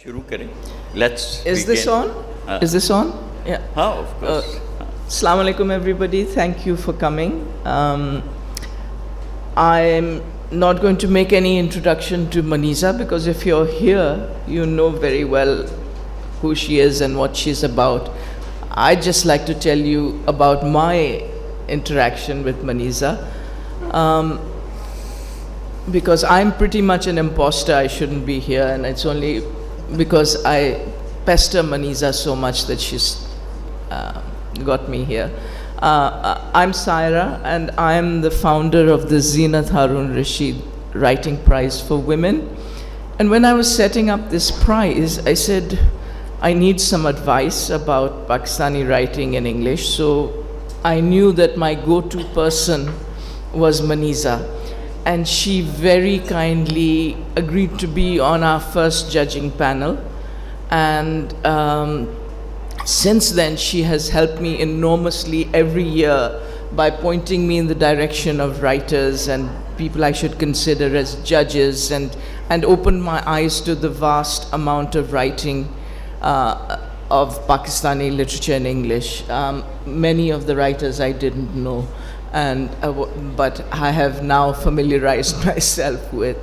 शुरू करें. Let's. Is this on? Is this on? Yeah. Of course. Assalamu alaikum, everybody. Thank you for coming. I'm not going to make any introduction to Maniza, because if you're here, you know very well who she is and what she's about. I'd just like to tell you about my interaction with Maniza. Because I'm pretty much an imposter, I shouldn't be here, and it's only because I pester Maniza so much that she's got me here. I'm Saira, and I'm the founder of the Zeenat Harun Rashid Writing Prize for Women. And when I was setting up this prize, I said, I need some advice about Pakistani writing in English. So I knew that my go-to person was Maniza. And she very kindly agreed to be on our first judging panel. And since then, she has helped me enormously every year by pointing me in the direction of writers and people I should consider as judges, and opened my eyes to the vast amount of writing of Pakistani literature in English. Many of the writers I didn't know, but I have now familiarized myself with.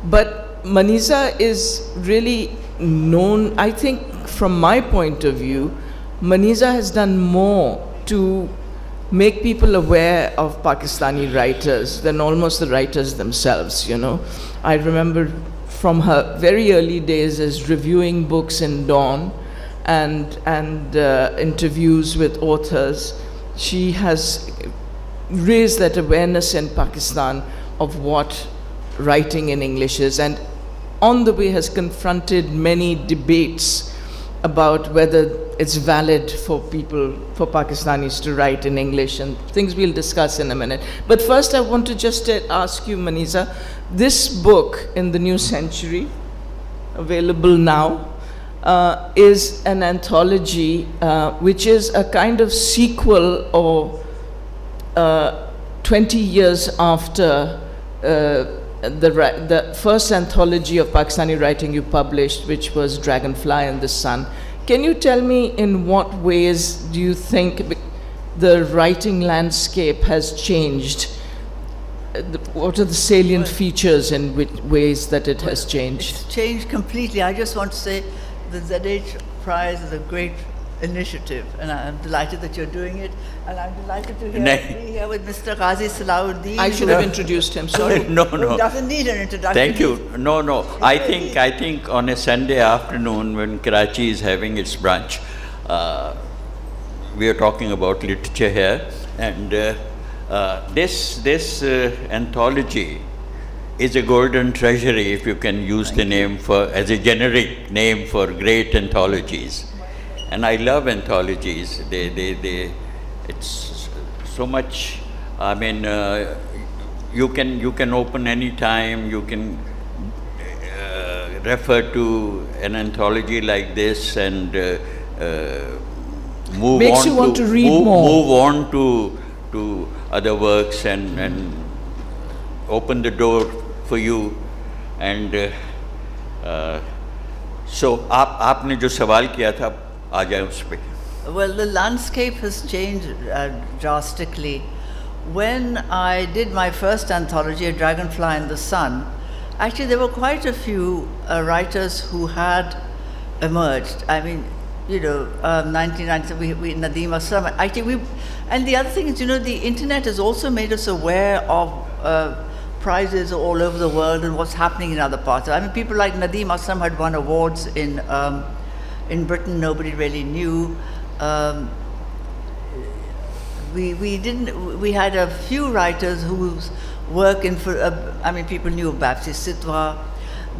But Maniza is really known, I think, from my point of view, Maniza has done more to make people aware of Pakistani writers than almost the writers themselves, you know. I remember from her very early days as reviewing books in Dawn and interviews with authors, she has raised that awareness in Pakistan of what writing in English is, and on the way has confronted many debates about whether it's valid for people, for Pakistanis to write in English, and things we'll discuss in a minute. But first I want to just ask you, Maniza, this book in the New Century, available now, is an anthology which is a kind of sequel or 20 years after the first anthology of Pakistani writing you published, which was Dragonfly in the Sun. Can you tell me in what ways do you think the writing landscape has changed? What are the salient features in which ways that it has changed? It's changed completely. I just want to say the ZH Prize is a great initiative, and I'm delighted that you're doing it, and I'm delighted to be here with Mr. Ghazi Salahuddin. I should have introduced him, sorry. No. Who doesn't need an introduction. Thank you. No. I think on a Sunday afternoon when Karachi is having its brunch, we are talking about literature here, and this anthology is a golden treasury, if you can use the name as a generic name for great anthologies. And I love anthologies. It's so much. I mean, you can open any time. You can refer to an anthology like this and move on to other works and open the door for you. And so, आपने जो सवाल किया था, आ जाए उस पे. Well, the landscape has changed drastically. When I did my first anthology, Dragonfly in the Sun, actually there were quite a few writers who had emerged. I mean, you know, 1997, we Nadeem Aslam. Actually, and the other thing is, you know, the internet has also made us aware of prizes all over the world and what's happening in other parts. I mean, people like Nadeem Aslam had won awards in Britain. Nobody really knew. We had a few writers whose work I mean, people knew of Bapsi Sitwa.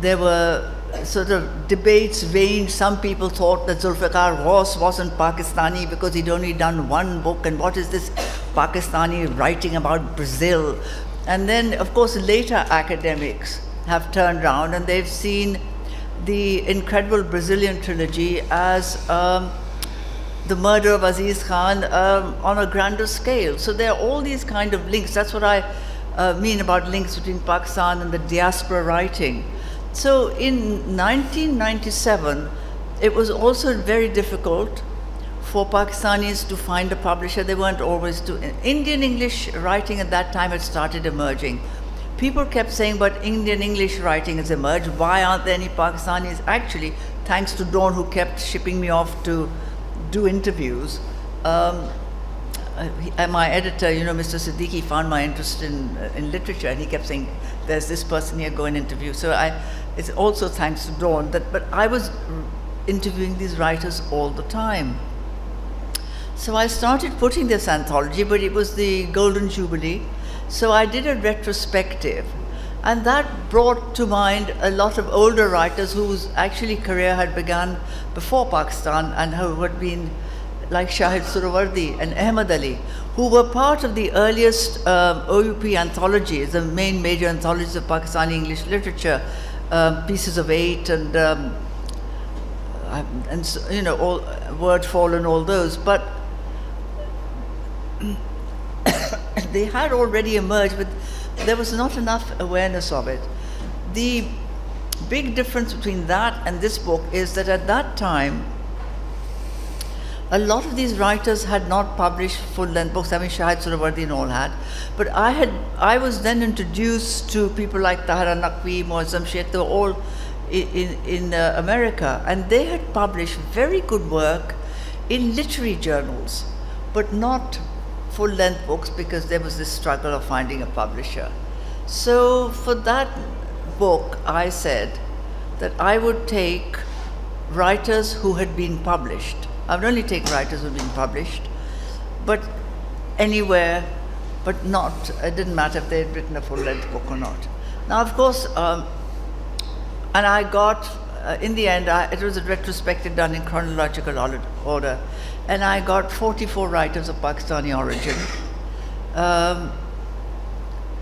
There were sort of debates ranged. Some people thought that Zulfikar Ghaus wasn't Pakistani because he'd only done one book, and what is this Pakistani writing about Brazil? And then, of course, later academics have turned around and they've seen the incredible Brazilian trilogy as the murder of Aziz Khan on a grander scale. So there are all these kind of links. That's what I mean about links between Pakistan and the diaspora writing. So in 1997, it was also very difficult for Pakistanis to find a publisher. They weren't always doing. Indian English writing at that time had started emerging. People kept saying, but Indian English writing has emerged. Why aren't there any Pakistanis? Actually, thanks to Dawn, who kept shipping me off to do interviews. And my editor, you know, Mr. Siddiqui, found my interest in literature, and he kept saying, there's this person here, go and interview. So it's also thanks to Dawn, but I was interviewing these writers all the time. So I started putting this anthology, but it was the Golden Jubilee. So I did a retrospective, and that brought to mind a lot of older writers whose actually career had begun before Pakistan and who had been, like Shahid Surawardi and Ahmad Ali, who were part of the earliest OUP anthologies, the main major anthologies of Pakistani English literature, Pieces of Eight and you know, all Wordfall and all those. But they had already emerged, but there was not enough awareness of it. The big difference between that and this book is that at that time, a lot of these writers had not published full-length books. I mean, Shahid Surawardi and all had. But I was then introduced to people like Tahara Naqvi, Muazzam Sheikh. They were all in America. And they had published very good work in literary journals, but not full-length books, because there was this struggle of finding a publisher. So for that book, I said that I would take writers who had been published. I would only take writers who had been published, but anywhere, but not, it didn't matter if they had written a full-length book or not. Now, of course, and I got, in the end, it was a retrospective done in chronological order, and I got 44 writers of Pakistani origin.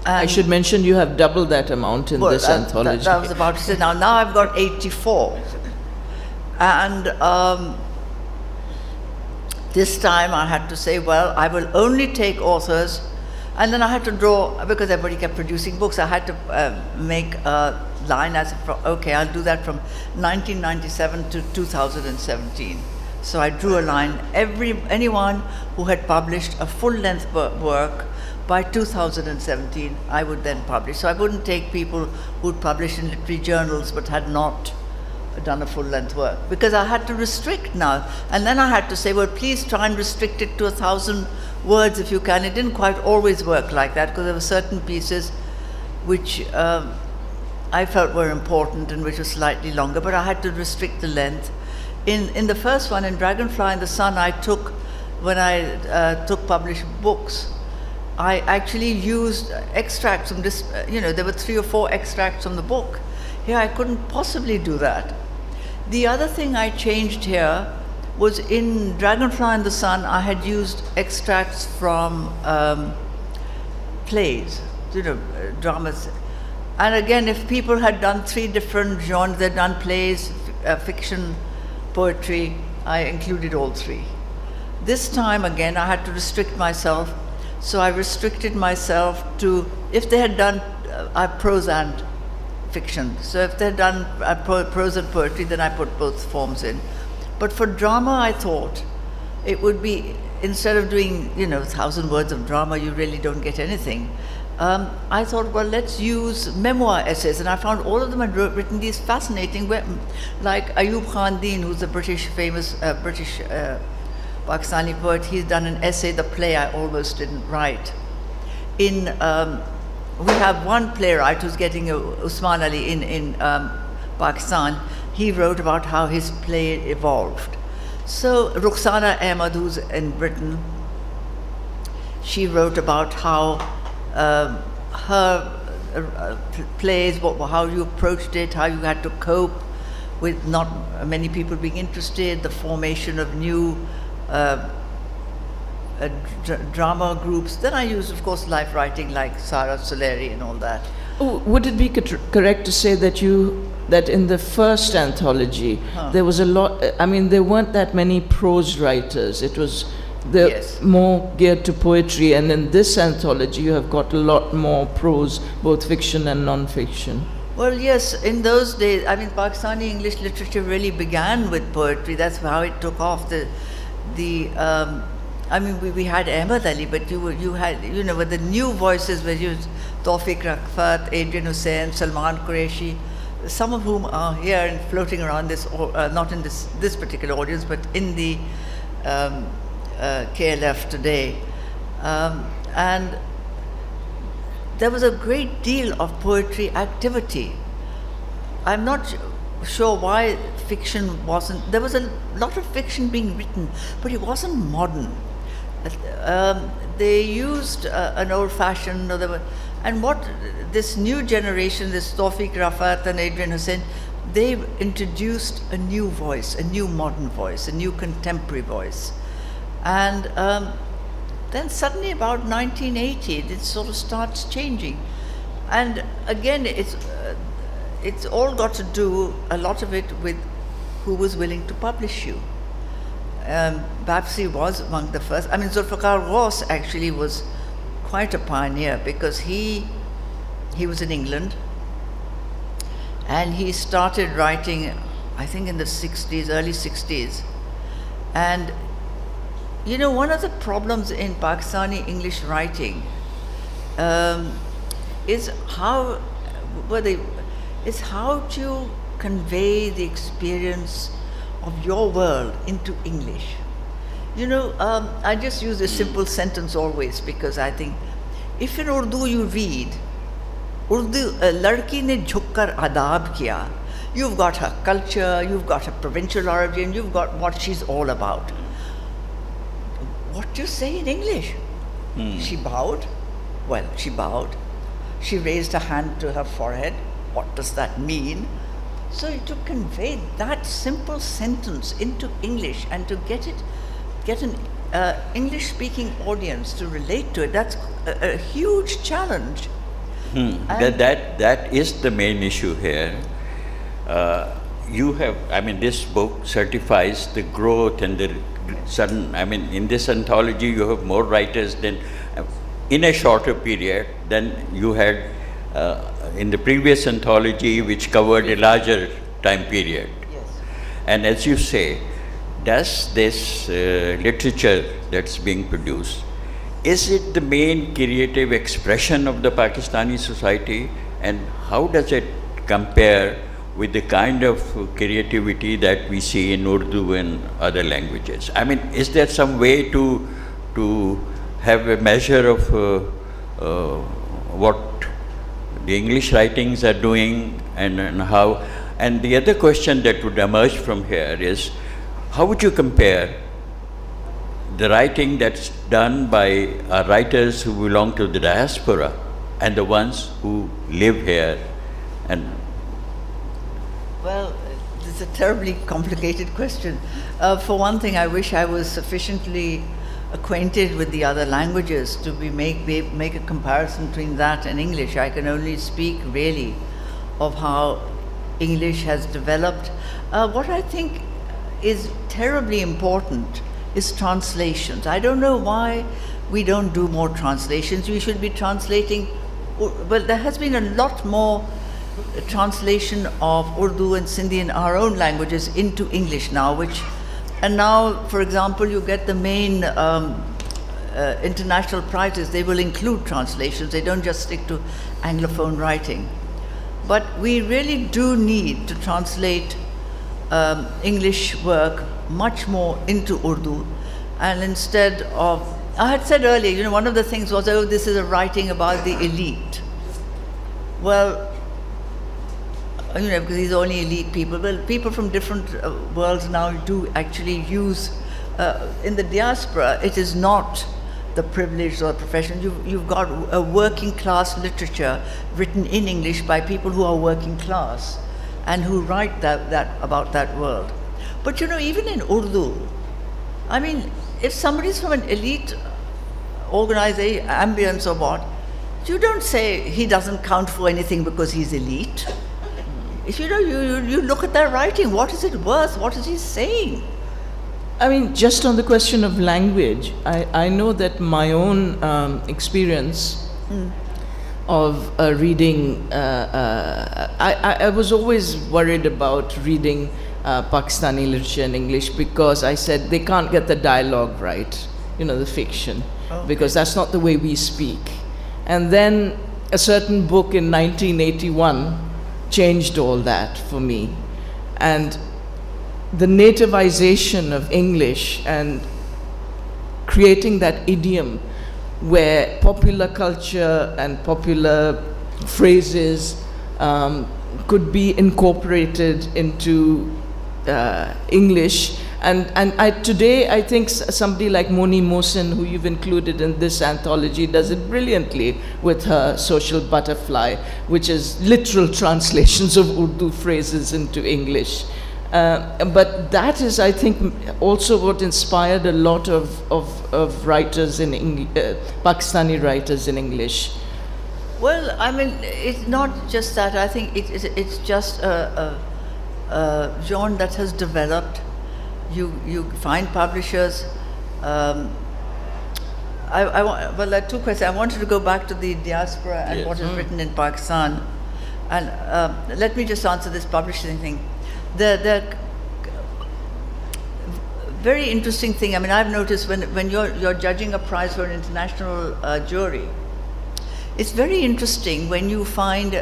I should mention you have doubled that amount in this anthology. That was about to say. Now I've got 84. And this time I had to say, well, I will only take authors, and then I had to draw, because everybody kept producing books, I had to make a line as, okay, I'll do that from 1997 to 2017. So I drew a line. Anyone who had published a full-length work by 2017, I would then publish. So I wouldn't take people who'd published in literary journals but had not done a full-length work, because I had to restrict now. And then I had to say, well, please try and restrict it to 1,000 words if you can. It didn't quite always work like that, because there were certain pieces which I felt were important and which were slightly longer, but I had to restrict the length. In the first one, in Dragonfly in the Sun, I took, when I took published books, I actually used extracts from this, you know, there were 3 or 4 extracts from the book. Here I couldn't possibly do that. The other thing I changed here was in Dragonfly in the Sun, I had used extracts from plays, you know, dramas. And again, if people had done 3 different genres, they'd done plays, fiction, poetry, I included all 3. This time, again, I had to restrict myself. So I restricted myself to, if they had done prose and fiction. So if they had done prose and poetry, then I put both forms in. But for drama, I thought it would be, instead of doing, you know, 1,000 words of drama, you really don't get anything. I thought, well, let's use memoir essays. And I found all of them had written these fascinating, like Ayub Khan Deen, who's a famous British Pakistani poet. He's done an essay, The Play I Almost Didn't Write. We have one playwright who's getting Usman Ali in Pakistan. He wrote about how his play evolved. So Rukhsana Ahmad, who's in Britain, she wrote about how her plays, how you approached it, how you had to cope with not many people being interested, the formation of new drama groups. Then I used, of course, life writing like Sarah Soleri and all that. Oh, would it be correct to say that you that in the first anthology, there was a lot, I mean, there weren't that many prose writers. It was more geared to poetry, and in this anthology, you have got a lot more prose, both fiction and non-fiction. Well, yes, in those days, I mean, Pakistani English literature really began with poetry. That's how it took off. I mean, we had Ahmed Ali, but you had, you know, with the new voices were used, Tawfiq Rafat, Adrian Hussain, Salman Qureshi, some of whom are here and floating around this, not in this particular audience, but in the KLF today. And there was a great deal of poetry activity. I'm not sure why fiction wasn't, there was a lot of fiction being written, but it wasn't modern. They used an old-fashioned, and what this new generation, this Tawfiq Rafat and Adrian Hussain, they introduced a new voice, a new modern voice, a new contemporary voice. And then suddenly about 1980, it sort of starts changing. And again, it's all got to do, a lot of it, with who was willing to publish you. Bapsi was among the first. I mean, Zulfikar Ghaus actually was quite a pioneer, because he was in England, and he started writing, I think in the 60s, early 60s. And you know, one of the problems in Pakistani English writing is how to convey the experience of your world into English. You know, I just use a simple sentence always, because I think if in Urdu you read, Urdu, ladki ne jhukkar adab kiya, you've got her culture, you've got her provincial origin, you've got what she's all about. What do you say in English? She bowed. Well, she bowed. She raised her hand to her forehead. What does that mean? So to convey that simple sentence into English and to get an English-speaking audience to relate to it, that's a huge challenge. That is the main issue here. You have, I mean, this book certifies the growth and the sudden, I mean, in this anthology you have more writers than, in a shorter period than you had in the previous anthology, which covered a larger time period. Yes. And as you say, does this literature that's being produced, is it the main creative expression of the Pakistani society, and how does it compare with the kind of creativity that we see in Urdu and other languages? I mean, is there some way to have a measure of what the English writings are doing and how? And the other question that would emerge from here is, how would you compare the writing that's done by writers who belong to the diaspora and the ones who live here? And well, it's a terribly complicated question. For one thing, I wish I was sufficiently acquainted with the other languages to make a comparison between that and English. I can only speak really of how English has developed. What I think is terribly important is translations. I don't know why we don't do more translations. We should be translating, well, there has been a lot more translation of Urdu and Sindhi in our own languages into English now, and now, for example, you get the main international prizes, they will include translations, they don't just stick to Anglophone writing. But we really do need to translate English work much more into Urdu, and instead of, I had said earlier, you know, one of the things was, oh, this is a writing about the elite. Well, you know, because these are only elite people. Well, people from different worlds now do actually use, in the diaspora, it is not the privileged or profession. You've got a working class literature written in English by people who are working class and who write about that world. But you know, even in Urdu, I mean, if somebody's from an elite organization, ambience or what, you don't say he doesn't count for anything because he's elite. if you look at that writing, what is it worth? What is he saying? I mean, just on the question of language, I know that my own experience of reading, I was always worried about reading Pakistani literature in English because I said they can't get the dialogue right, you know, the fiction, because that's not the way we speak. And then a certain book in 1981 changed all that for me. And the nativization of English and creating that idiom where popular culture and popular phrases could be incorporated into English. And today I think somebody like Moni Mohsin, who you've included in this anthology, does it brilliantly with her Social Butterfly, which is literal translations of Urdu phrases into English. But that is, I think, also what inspired a lot of writers in Pakistani writers in English. Well, I mean, it's not just that. I think it's just a genre that has developed. You find publishers. Well, there are two questions. I wanted to go back to the diaspora and what is written in Pakistan. And let me just answer this publishing thing. The very interesting thing, I mean, I've noticed when you're judging a prize for an international jury, it's very interesting when you find,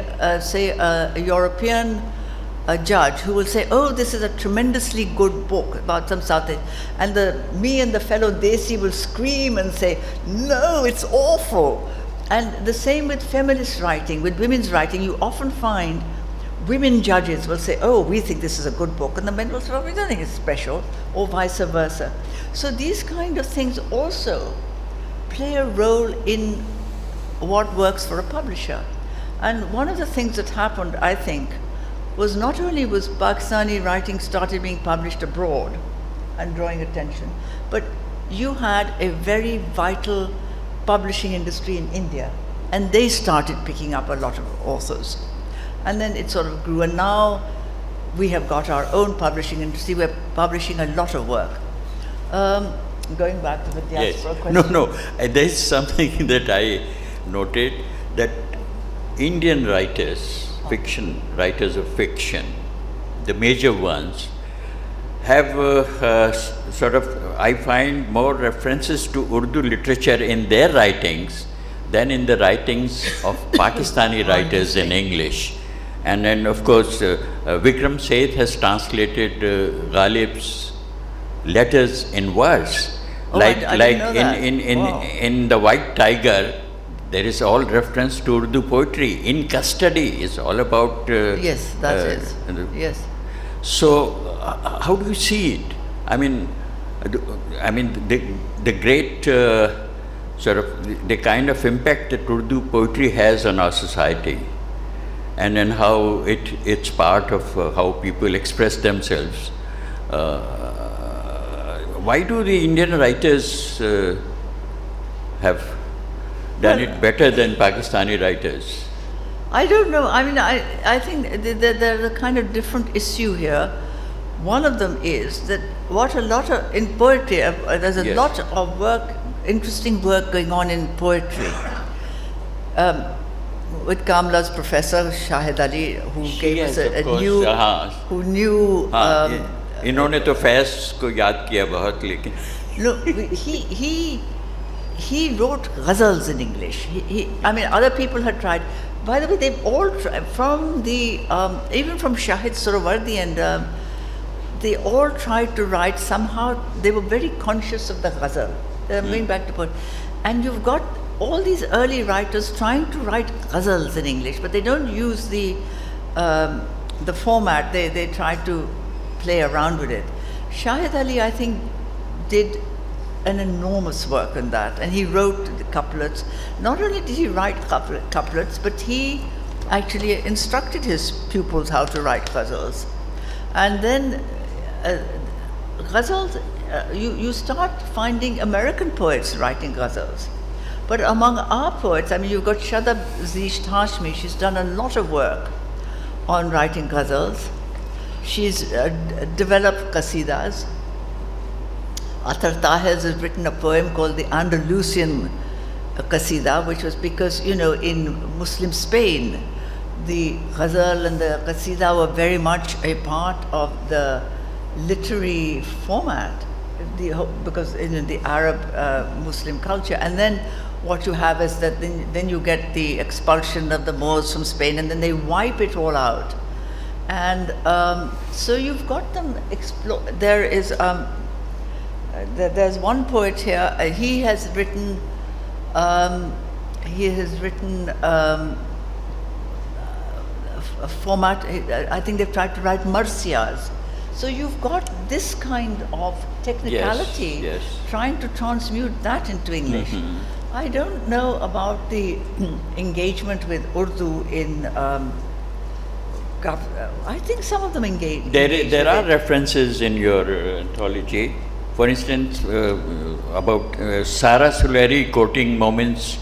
say, a European judge who will say, oh, this is a tremendously good book about some South Asian, and me and the fellow Desi will scream and say, no, it's awful. And the same with feminist writing, with women's writing, you often find women judges will say, oh, we think this is a good book, and the men will say, oh, we don't think it's special, or vice versa. So these kind of things also play a role in what works for a publisher. And one of the things that happened, I think, was not only was Pakistani writing started being published abroad and drawing attention, but you had a very vital publishing industry in India, and they started picking up a lot of authors. And then it sort of grew, and now we have got our own publishing industry. We're publishing a lot of work. Going back to the diaspora question. No, there's something that I noted, that Indian writers, fiction, writers of fiction, the major ones, have sort of, I find, more references to Urdu literature in their writings than in the writings of Pakistani writers in English. And then, of course, Vikram Seth has translated Ghalib's letters in verse. I didn't know that. In The White Tiger, there is all reference to Urdu poetry. In Custody is all about... yes, that is. Yes. So, how do you see it? I mean, the great sort of, the kind of impact that Urdu poetry has on our society, and then how it's part of how people express themselves. Why do the Indian writers have done it better than Pakistani writers? I don't know. I mean, I think there's a kind of different issue here. One of them is that in poetry, there's a lot of work, interesting work going on in poetry. With Kamla's professor, Shahid Ali, who gave us a new, who knew... इन्होंने तो फैज़ को याद किया बहुत, लेकिन... Look, he wrote ghazals in English. I mean, other people had tried. By the way, they've all tried, from the, even from Shahid Surawardi, and they all tried to write somehow. They were very conscious of the ghazal. They're going back to poetry. And you've got all these early writers trying to write ghazals in English, but they don't use the format. They try to play around with it. Shahid Ali, I think, did an enormous work on that, and he wrote the couplets. Not only did he write couplets, but he actually instructed his pupils how to write ghazals. And then ghazals, you start finding American poets writing ghazals. But among our poets, I mean, you've got Shadab Zisht Hashmi. She's done a lot of work on writing ghazals. She's developed qasidas. Athar Tahir has written a poem called the Andalusian Qasida, which was because, you know, in Muslim Spain, the ghazal and the qasida were very much a part of the literary format, because in the Arab Muslim culture. And then what you have is that then you get the expulsion of the Moors from Spain, and then they wipe it all out. And so you've got them explore. There is there's one poet here. He has written a format. I think they've tried to write marsiyas. So you've got this kind of technicality, yes. trying to transmute that into English. I don't know about the engagement with Urdu in. I think some of them engage. There are references in your anthology. For instance, about Sara Suleri quoting Momin's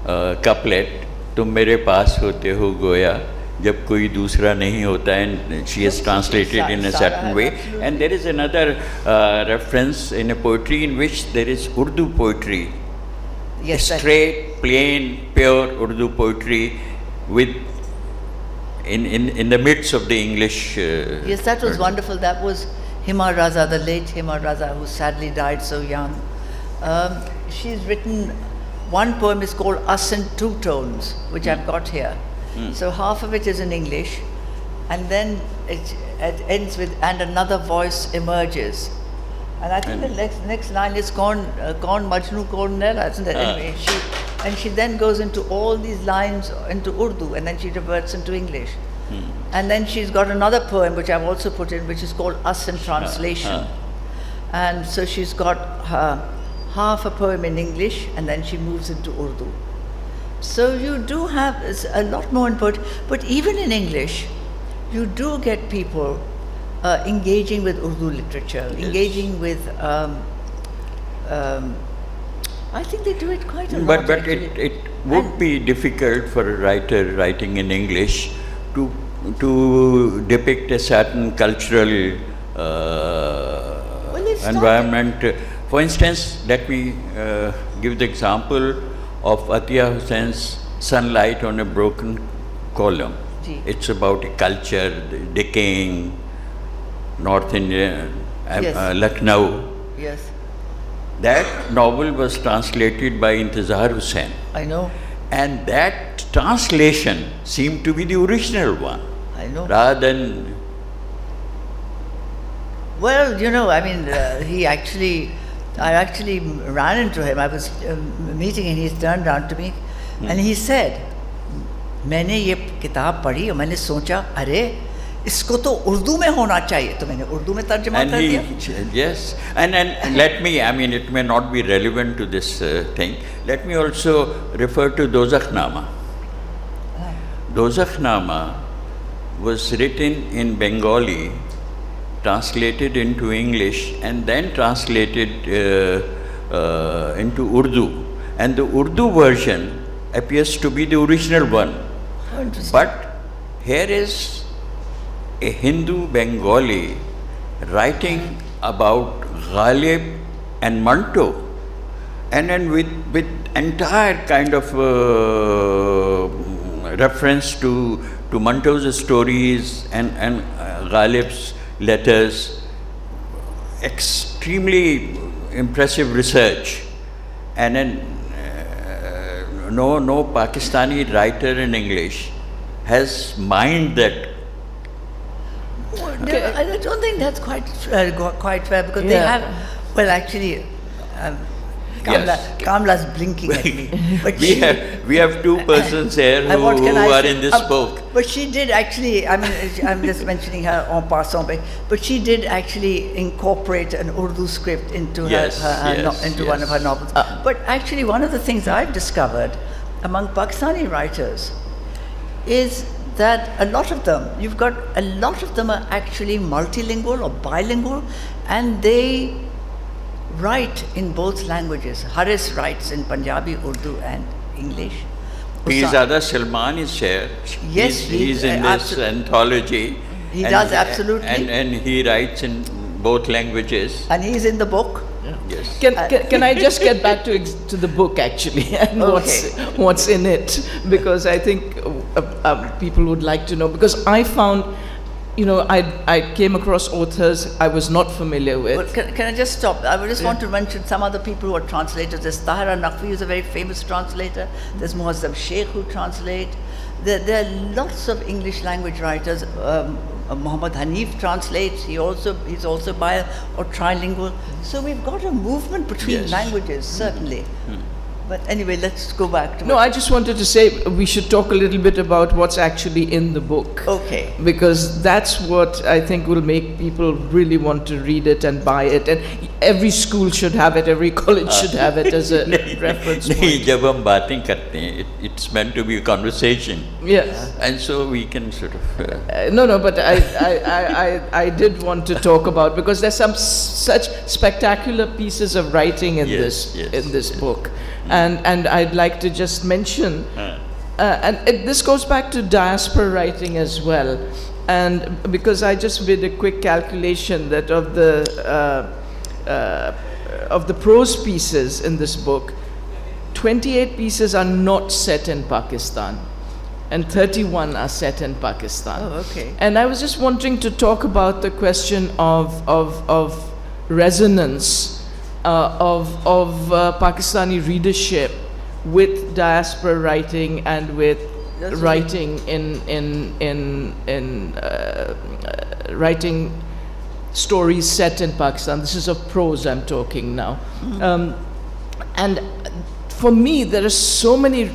couplet, "Tum mere paas hote ho goya, jab koi dusra nahi hota," and she has translated in a certain way. And there is another reference in a poetry in which there is Urdu poetry. Yes, Straight, plain, pure Urdu poetry with in the midst of the English. Yes, that was wonderful. That was Hima Raza, the late Hima Raza, who sadly died so young. She's written, one poem is called Us in Two Tones, which I've got here. So half of it is in English, and then it ends with, and another voice emerges. And I think the next line is Kaun Majnu Kaun Naila, isn't it? Anyway, she then goes into all these lines into Urdu, and then she reverts into English. And then she's got another poem which I've also put in, which is called Us in Translation. And so she's got half a poem in English, and then she moves into Urdu. So you do have a lot more input, but even in English, you do get people engaging with Urdu literature, engaging with. I think they do it quite a lot. But it would be difficult for a writer writing in English to depict a certain cultural environment. For instance, let me give the example of Atiya Hussein's Sunlight on a Broken Column. It's about a culture decaying, North India, Lucknow. Yes. That novel was translated by Intizar Hussain. I know. And that translation seemed to be the original one. I know. Rather than... Well, you know, I mean, I actually ran into him. I was meeting and he turned around to me and he said, मैंने ये किताब पढ़ी और मैंने सोचा, अरे इसको तो उर्दू में होना चाहिए, तो मैंने उर्दू में तर्जुमा कर दिया. Yes, and let me, I mean, it may not be relevant to this thing. Let me also refer to Dozakhnama. Dozakhnama was written in Bengali, translated into English, and then translated into Urdu. And the Urdu version appears to be the original one. But here is a Hindu Bengali writing about Ghalib and Manto, and then with entire kind of reference to Manto's stories and Ghalib's letters. Extremely impressive research, and then no Pakistani writer in English has mined that. I don't think that's quite fair, because they have, well, actually, Kamla's blinking at me. But we have two persons here who are in this book. But she did actually, I mean, I'm just mentioning her en passant, but she did actually incorporate an Urdu script into one of her novels. But actually, one of the things I've discovered among Pakistani writers is that a lot of them are actually multilingual or bilingual, and they write in both languages. Haris writes in Punjabi, Urdu and English. Pirzada Salman is here. Yes, he's in this anthology. He does, absolutely. And he writes in both languages. And he's in the book. Yes. Can I just get back to the book actually and what's in it, because I think people would like to know, because I found, I came across authors I was not familiar with. Well, can I just stop? I would just want to mention some other people who are translators. There's Tahira Naqvi, who's a very famous translator. There's Muazzam Sheikh, who translate. There are lots of English language writers. Muhammad Hanif translates. He's also bi or trilingual. So we've got a movement between languages, certainly. But anyway, let's go back to... No, I just wanted to say we should talk a little bit about what's actually in the book. Okay. Because that's what I think will make people really want to read it and buy it. And every school should have it, every college should have it as a reference point. जब हम बातें करते हैं, it's meant to be a conversation. Yes. And so we can sort of... No, but I did want to talk about, because there's some such spectacular pieces of writing in this book. And I'd like to just mention, this goes back to diaspora writing as well, and because I just did a quick calculation that of the prose pieces in this book, 28 pieces are not set in Pakistan, and 31 are set in Pakistan. Oh, okay. And I was just wanting to talk about the question of resonance of Pakistani readership with diaspora writing and with writing writing stories set in Pakistan. This is of prose I'm talking now. And for me, there are so many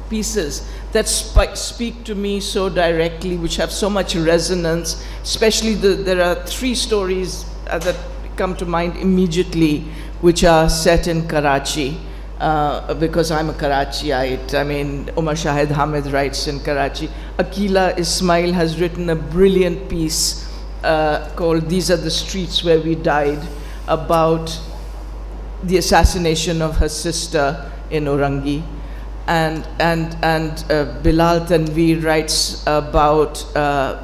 pieces that speak to me so directly, which have so much resonance. Especially there are 3 stories that come to mind immediately, which are set in Karachi, because I'm a Karachiite. I mean, Umar Shahid Hamid writes in Karachi. Akila Ismail has written a brilliant piece called "These Are the Streets Where We Died," about the assassination of her sister in Orangi. And Bilal Tanveer writes about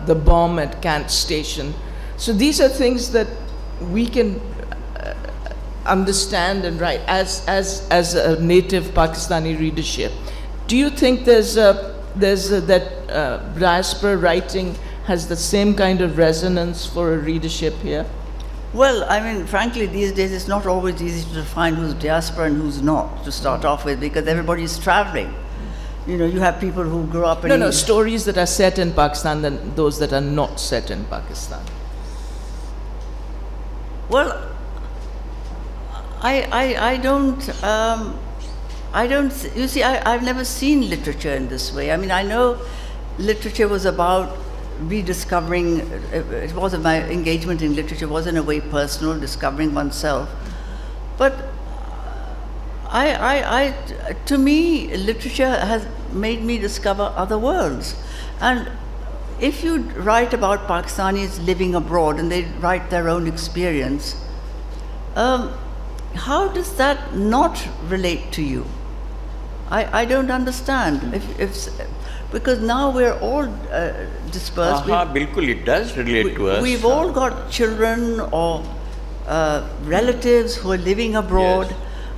the bomb at Kant Station. So these are things that we can understand and write as a native Pakistani readership. Do you think that diaspora writing has the same kind of resonance for a readership here? Well, I mean, frankly, these days it's not always easy to define who's diaspora and who's not, to start off with, because everybody's traveling. You have people who grew up in... No, stories that are set in Pakistan than those that are not set in Pakistan. Well, I don't, you see, I've never seen literature in this way. I mean, I know literature was about rediscovering, it wasn't, my engagement in literature was in a way personal, discovering oneself. But to me, literature has made me discover other worlds. And if you write about Pakistanis living abroad and they write their own experience, how does that not relate to you? I don't understand. Because now we're all dispersed. Bilkul, it does relate to us. We've all got children or relatives who are living abroad.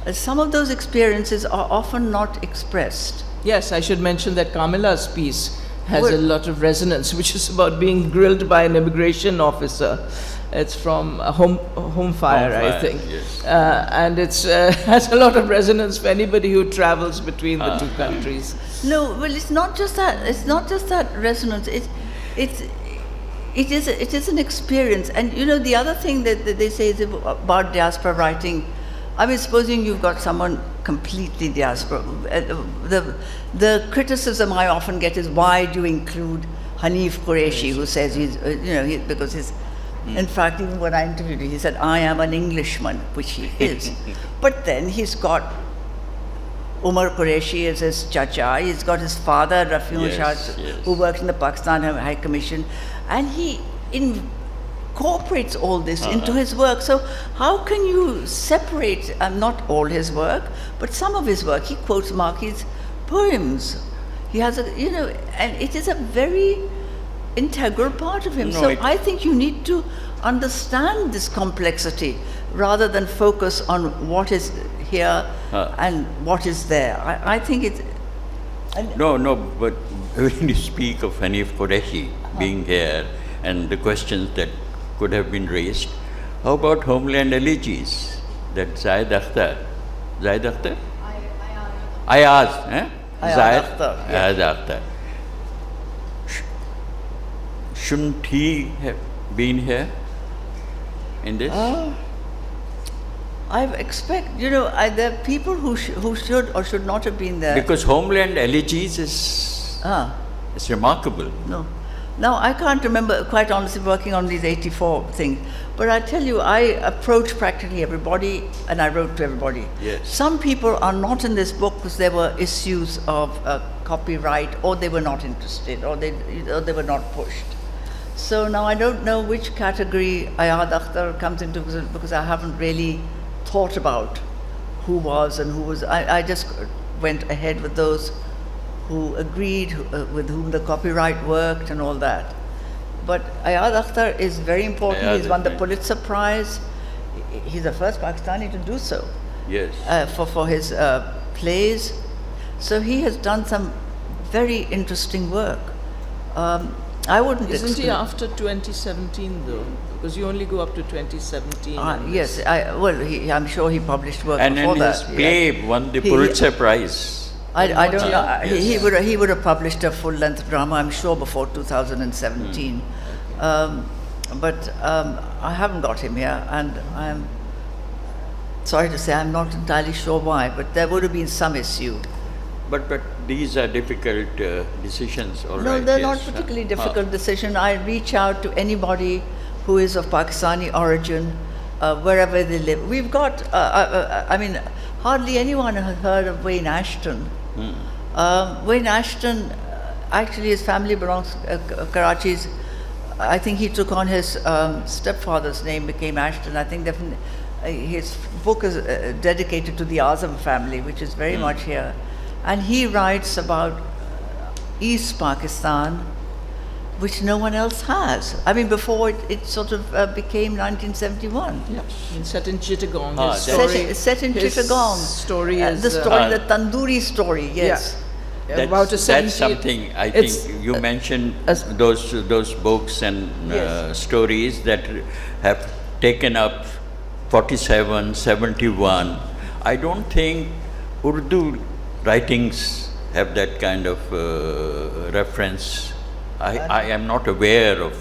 Yes. Some of those experiences are often not expressed. Yes, I should mention that Kamila's piece has a lot of resonance, which is about being grilled by an immigration officer. It's from Home Fire, I think. Yes. And it has a lot of resonance for anybody who travels between the two countries. No, well, it's not just that. It's not just that resonance. It is an experience. And the other thing that they say is about diaspora writing. I mean, supposing you've got someone completely diaspora. The criticism I often get is, why do you include Hanif Qureshi, who says he's, because he's. In fact, even when I interviewed him, he said, I am an Englishman, which he is. But then he's got Umar Qureshi as his chacha, he's got his father, Rafiul Shah, who works in the Pakistan High Commission, and he incorporates all this into his work. So how can you separate, not all his work, but some of his work? He quotes Marquis' poems. He has a, you know, and it is a very integral part of him. No, So it- I think you need to understand this complexity rather than focus on what is here and what is there. I think it. No, no, but when you speak of Hanif Qureshi being here and the questions that could have been raised, how about homeland elegies that Zahid Akhtar? Zahid Akhtar? Ayaz, eh? Ayaz Zahid Akhtar, yeah. Ayaz Akhtar. Shouldn't he have been here in this? I expect, you know, there are people who should or should not have been there. Because homeland elegies is it's remarkable. No. Now, I can't remember, quite honestly, working on these 84 things. But I tell you, I approached practically everybody and I wrote to everybody. Yes. Some people are not in this book because there were issues of copyright, or they were not interested, or they were not pushed. So now I don't know which category Ayaz Akhtar comes into, because I haven't really thought about who was and who was. I just went ahead with those who agreed, with whom the copyright worked and all that. But Ayaz Akhtar is very important. Ayaz He's won the is- Pulitzer Prize. He's the first Pakistani to do so Yes. for his plays. So he has done some very interesting work. I wouldn't Isn't he exclude- after 2017 though? Because you only go up to 2017. and yes, I'm sure he published work And before in his that. play won the He- Pulitzer Prize. I don't know. Yes. He would have published a full-length drama, I'm sure, before 2017. But I haven't got him here, and I'm sorry to say I'm not entirely sure why. But there would have been some issue. But these are difficult decisions, all No, right, they're yes. not particularly difficult decision. I reach out to anybody who is of Pakistani origin, wherever they live. We've got, I mean, hardly anyone has heard of Wayne Ashton. Wayne Ashton, actually his family belongs to Karachi's. I think he took on his stepfather's name, became Ashton. I think his book is dedicated to the Azam family, which is very much here. And he writes about East Pakistan, which no one else has. I mean, before it sort of became 1971. Yes. It's set in Chittagong. Ah, His that's- story, Set in his Chittagong. story is the story, the tandoori story, yes. about a That's 70 something I it's- think you mentioned as- those books and Yes. stories that have taken up 47, 71. I don't think Urdu writings have that kind of reference. I am not aware of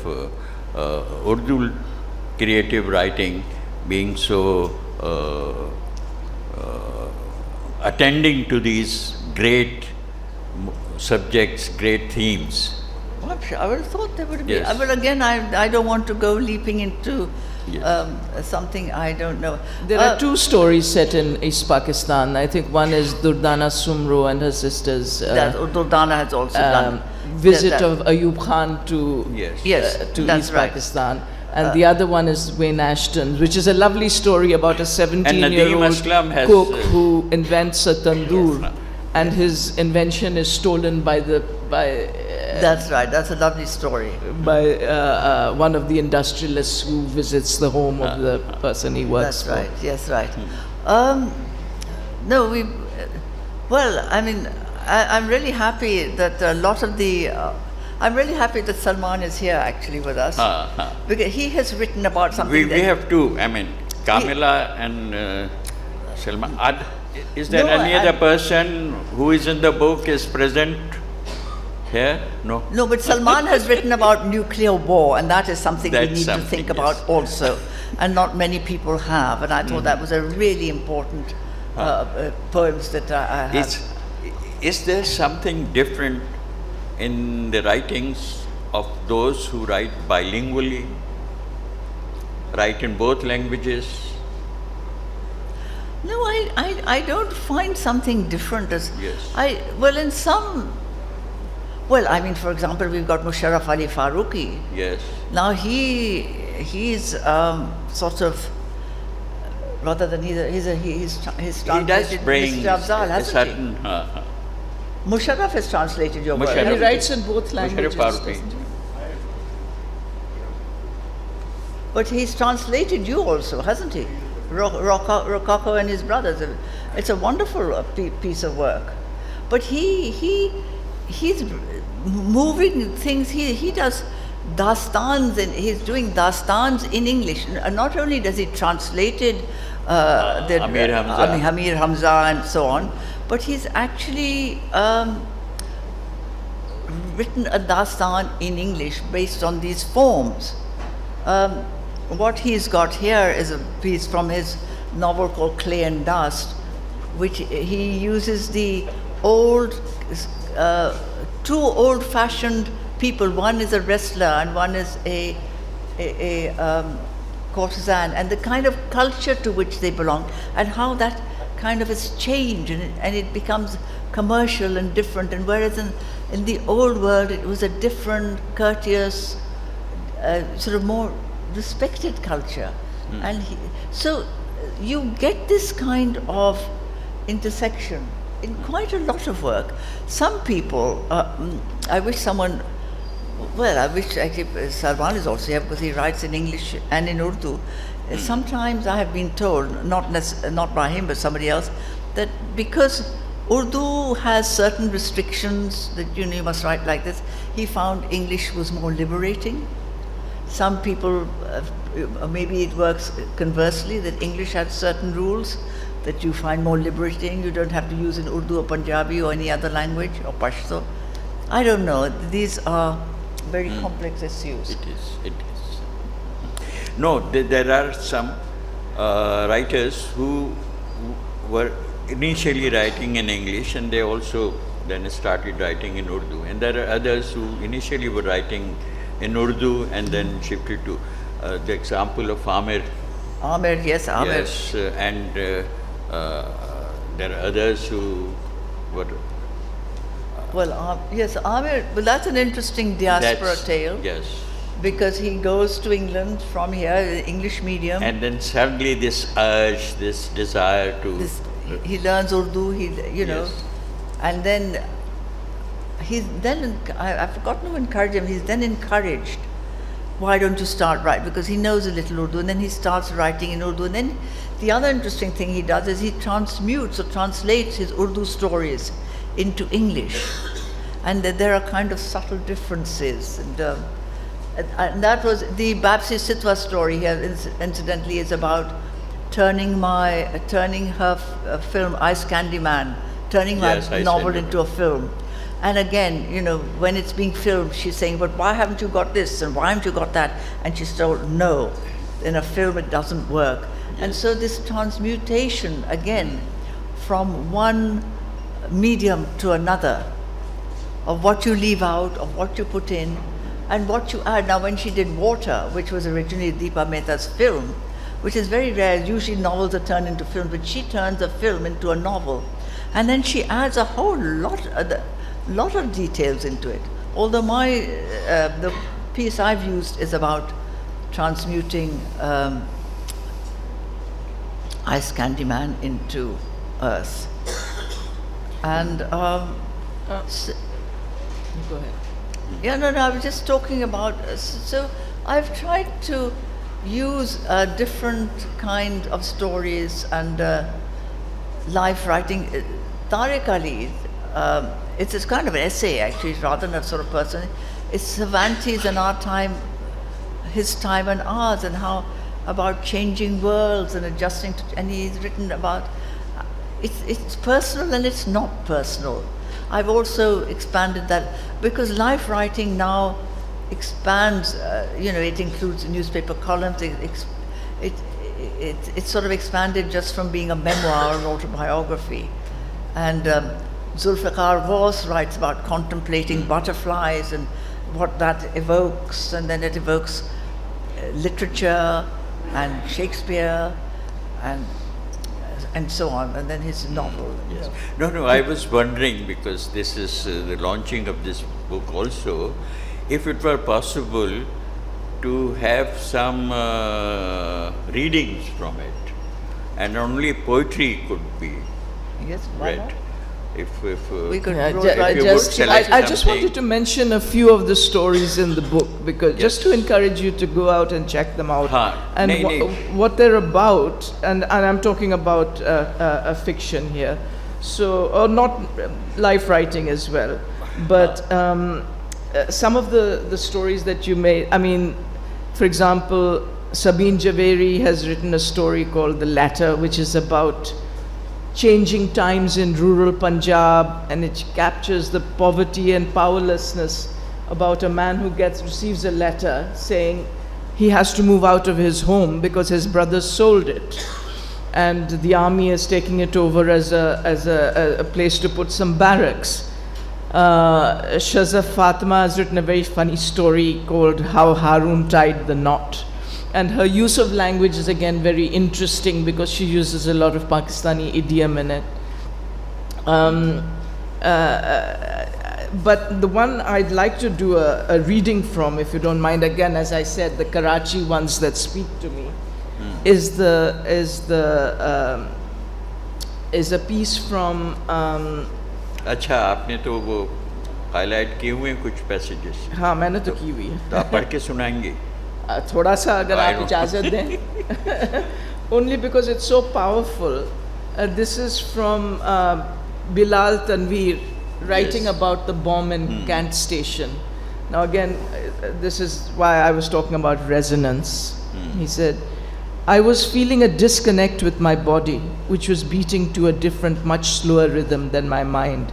Urdu creative writing being so attending to these great subjects, great themes. Well, I'm sure, I would have thought there would be. Yes. But again, I don't want to go leaping into Yes. something I don't know. There are two stories set in East Pakistan. I think one is Durdana Sumro and her sisters' That Durdana has also done. visit that- of Ayub Khan to Yes. Yes, to that's East right. Pakistan. And the other one is Wayne Ashton, which is a lovely story about a Nadeem 17-year-old Aslam has, cook who invents a tandoor, Yes. and his invention is stolen by That's right. That's a lovely story. one of the industrialists who visits the home of the person he works That's for. right. Yes, right. No, we. Well, I mean, I'm really happy that a lot of the. I'm really happy that Salman is here actually with us, because he has written about something. We have two, I mean, Kamila and Salman. Is there No, any other person who is in the book is present here? No? No, but Salman has written about nuclear war, and that is something we That's need to something, think yes. about also, and not many people have. And I thought that was a really important poems that I have. Is there something different in the writings of those who write bilingually, write in both languages? No, I don't find something different as Yes. well in some. Well, I mean, for example, we've got Musharraf Ali Farooqi. Yes. Now he's sort of, rather than he's He does translated bring Mr. Afzal, a hasn't certain. Musharraf has translated your work. Musharraf. He writes in both languages. Musharraf Farooqi. doesn't he? But he's translated you also, hasn't he? Rococo and his brothers. It's a wonderful piece of work. But he's moving things. He does dastans, and he's doing dastans in English. Not only does he translated Amir Hamza. Amir Hamza and so on, but he's actually written a dastan in English based on these forms. What he's got here is a piece from his novel called Clay and Dust, which he uses the old, two old-fashioned people. One is a wrestler and one is a courtesan, and the kind of culture to which they belong, and how that kind of has changed, and it becomes commercial and different. And whereas in the old world it was a different, courteous, sort of more respected culture. And so you get this kind of intersection in quite a lot of work. Some people, I wish someone, well, I wish actually Sarwan is also here because he writes in English and in Urdu. Sometimes I have been told, not by him but somebody else, that because Urdu has certain restrictions that you must write like this, he found English was more liberating. Some people, maybe it works conversely, that English has certain rules that you find more liberating. You don't have to use in Urdu or Punjabi or any other language, or Pashto. I don't know. These are very complex issues. It is. No, there are some writers who were initially writing in English, and they also then started writing in Urdu. And there are others who initially were writing in Urdu and then shifted to the example of Amir. Amir, yes, Amir. Yes, and there are others who were. Well, yes, Amir, well, that's an interesting diaspora tale. Yes. Because he goes to England from here, English medium. And then suddenly this urge, this desire to. He learns Urdu, Yes. and then I've forgotten who encouraged him, he's then encouraged, why don't you start writing? Because he knows a little Urdu, and then he starts writing in Urdu. And then the other interesting thing he does is he transmutes or translates his Urdu stories into English. And there are kind of subtle differences. And that was the Bapsi Sitwa story here, incidentally, is about turning her film Ice Candy Man, turning my novel into a film. And again, when it's being filmed, she's saying, but why haven't you got this and why haven't you got that? And she's told, no, in a film it doesn't work. Yes. And so this transmutation, again, from one medium to another, of what you leave out, of what you put in, and what you add. Now, when she did Water, which was originally Deepa Mehta's film, which is very rare, usually novels are turned into films, but she turns a film into a novel. And then she adds a whole lot of details into it. Although the piece I've used is about transmuting Ice Candy Man into Earth. And Go ahead. Yeah, no, I was just talking about, so I've tried to use a different kind of stories and life writing. Tariq Ali, it's kind of an essay actually, rather than a sort of person. It's Cervantes and our time, his time and ours, and how about changing worlds and adjusting to, and he's written about, it's personal and it's not personal. I've also expanded that because life writing now expands, it includes newspaper columns, it's sort of expanded just from being a memoir or autobiography. And Zulfikar Ghaus writes about contemplating butterflies and what that evokes, and then it evokes literature and Shakespeare and so on, and then his novel. Yes. No, I was wondering, because this is the launching of this book also, if it were possible to have some readings from it, and only poetry could be Yes, why read. If We could Yeah, roll ju- right you into would it. select I just something. wanted to mention a few of the stories in the book because just to encourage you to go out and check them out हाँ, and नहीं, नहीं. what they're about, and I'm talking about a fiction here, so or not life writing as well, but some of the stories that you made. I mean, for example, Sabine Javeri has written a story called The Latter, which is about changing times in rural Punjab, and it captures the poverty and powerlessness about a man who receives a letter saying he has to move out of his home because his brother sold it, and the army is taking it over as a place to put some barracks. Shazaf Fatima has written a very funny story called How Harun Tied the Knot. And her use of language is again very interesting because she uses a lot of Pakistani idiom in it. But the one I'd like to do a reading from, if you don't mind, again, as I said, the Karachi ones that speak to me, is a piece from. अच्छा, आपने तो वो highlight किए हुए हैं कुछ passages, हाँ, मैंने तो की हुई है. तो आप पढ़ के सुनाएंगे? थोड़ा सा अगर I आप know. इजाज़त दें. Only because it's so powerful. This is from Bilal Tanveer writing Yes. about the bomb in Kant Station. Now again, this is why I was talking about resonance. He said, I was feeling a disconnect with my body, which was beating to a different, much slower rhythm than my mind.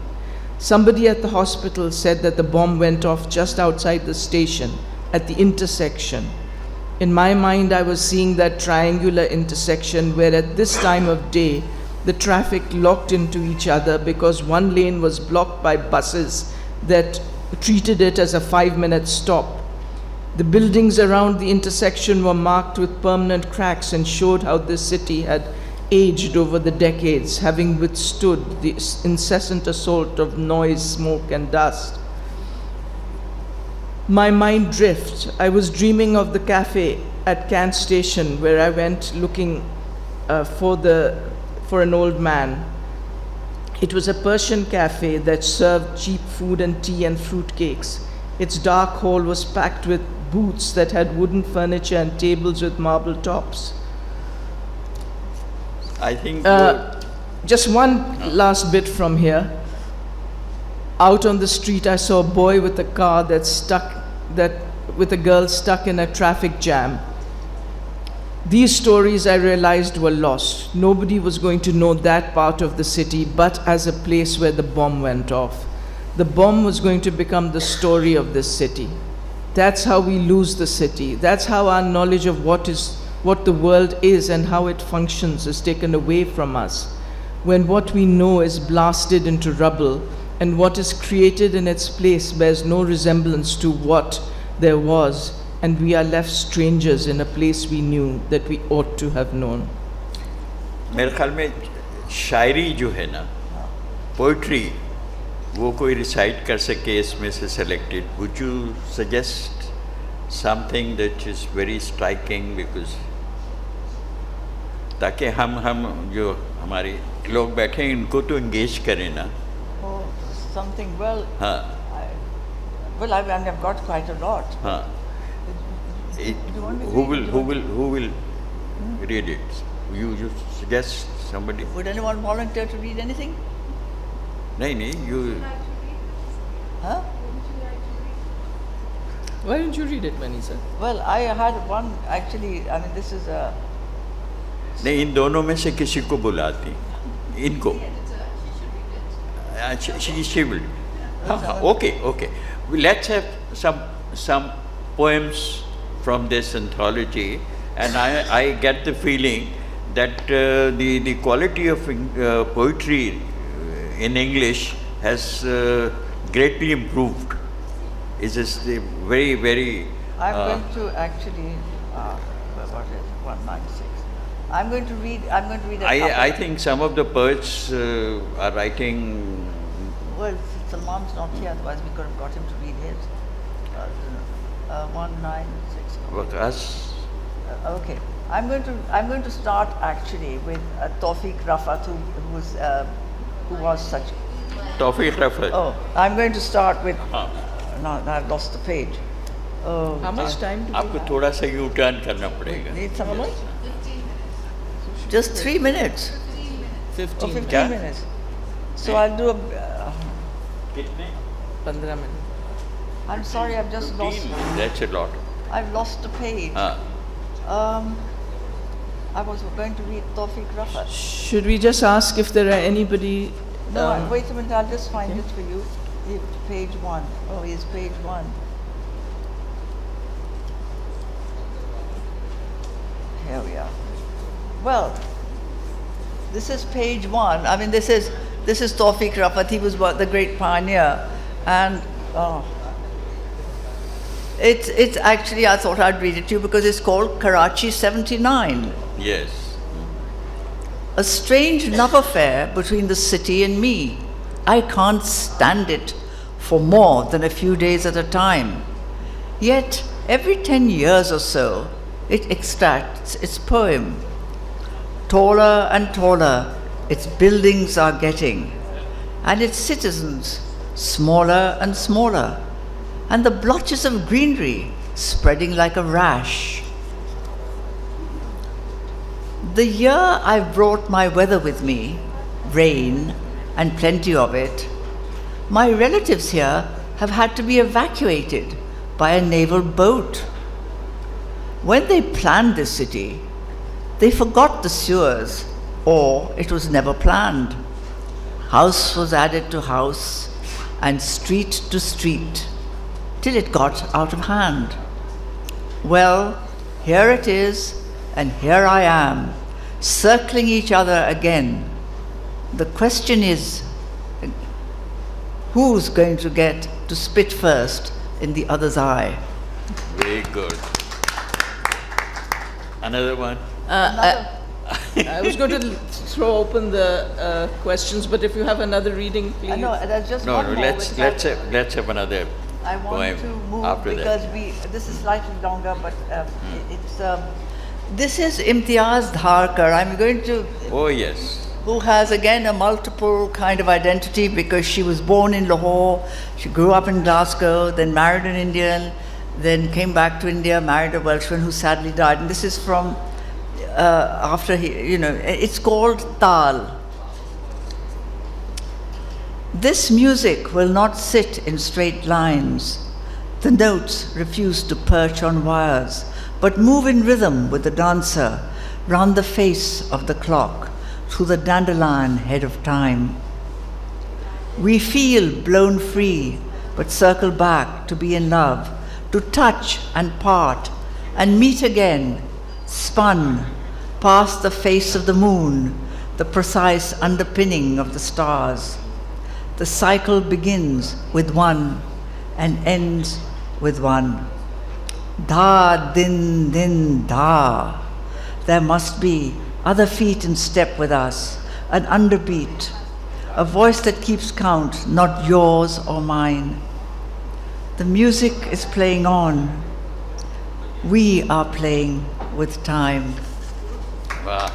Somebody at the hospital said that the bomb went off just outside the station, at the intersection. In my mind, I was seeing that triangular intersection where at this time of day, the traffic locked into each other because one lane was blocked by buses that treated it as a 5-minute stop. The buildings around the intersection were marked with permanent cracks and showed how this city had aged over the decades, having withstood the incessant assault of noise, smoke, and dust. My mind drifted. I was dreaming of the cafe at Kant Station where I went looking for an old man. It was a Persian cafe that served cheap food and tea and fruit cakes. Its dark hall was packed with booths that had wooden furniture and tables with marble tops. I think Just one last bit from here. Out on the street, I saw a boy with a car with a girl stuck in a traffic jam. These stories, I realized, were lost. Nobody was going to know that part of the city but as a place where the bomb went off. The bomb was going to become the story of this city. That's how we lose the city. That's how our knowledge of what the world is and how it functions is taken away from us. When what we know is blasted into rubble and what is created in its place bears no resemblance to what there was, and we are left strangers in a place we knew that we ought to have known. मेरे ख्याल में शायरी जो है ना, poetry, वो कोई recite कर सके इसमें से selected. Would you suggest something that is very striking, because ताकि हम जो हमारे लोग बैठे हैं इनको तो engage करें ना. Oh, something, well, हाँ I've got quite a lot. हाँ. It, Do you want me to who read? will read it? You suggest somebody? Would anyone volunteer to read anything? नहीं you. Huh? Why don't you read it, Manisa? Well, I had one, actually, I mean, this is a... नहीं, इन दोनों में से किसी को बुलाती, इनको. She will. Okay. Let's have some poems from this anthology, and I get the feeling that the quality of poetry in English has greatly improved. It's just very, very... I'm going to actually, what is it, 196? I'm going to read a couple. I think some of the poets are writing... Well, Salman's not here, otherwise we could have got him to read his. 196. Waqas. Okay. I'm going to start actually with Tawfiq Rafat, who was such Tawfiq Rafat. Oh, I'm going to start with. हाँ. No, I've lost the page. Oh, How much time do we आपको थोड़ा सा U-turn करना पड़ेगा. need some Just 3 minutes. 15 15 क्या? minutes. So I'll do a. कितने? 15 minutes. I'm sorry, I've just lost. 15. That's a lot. I've lost the page. हाँ. I was going to read Tawfiq Rafat. Should we just ask if there are anybody? No, wait a minute, I'll just find it for you. Page 1. Oh, here's page 1. Here we are. Well, this is page 1. I mean, this is Tawfiq Rafat. He was the great pioneer. And it's actually, I thought I'd read it to you because it's called Karachi 79. Yes. A strange love affair between the city and me. I can't stand it for more than a few days at a time. Yet, every 10 years or so, it extracts its poem. Taller and taller, its buildings are getting, and its citizens smaller and smaller, and the blotches of greenery spreading like a rash. The year I've brought my weather with me, rain and plenty of it, my relatives here have had to be evacuated by a naval boat. When they planned this city, they forgot the sewers, or it was never planned. House was added to house and street to street, till it got out of hand. Well, here it is, and here I am, circling each other again. The question is, who's going to get to spit first in the other's eye? Very good. Another one. I was going to throw open the questions, but if you have another reading, please. No, there's just No, one no. more Let's have another I want poem to move after because that. this is slightly longer, but it's. This is Imtiaz Dharkar. I'm going to. Oh yes. Who has again a multiple kind of identity because she was born in Lahore, she grew up in Glasgow, then married an Indian, then came back to India, married a Welshman who sadly died. And this is from after he, it's called Tal. This music will not sit in straight lines. The notes refuse to perch on wires, but move in rhythm with the dancer round the face of the clock, through the dandelion head of time. We feel blown free, but circle back to be in love, to touch and part, and meet again, spun past the face of the moon, the precise underpinning of the stars. The cycle begins with one and ends with one. Da, din, din, da. There must be other feet in step with us, an underbeat, a voice that keeps count, not yours or mine. The music is playing on. We are playing with time. Wow.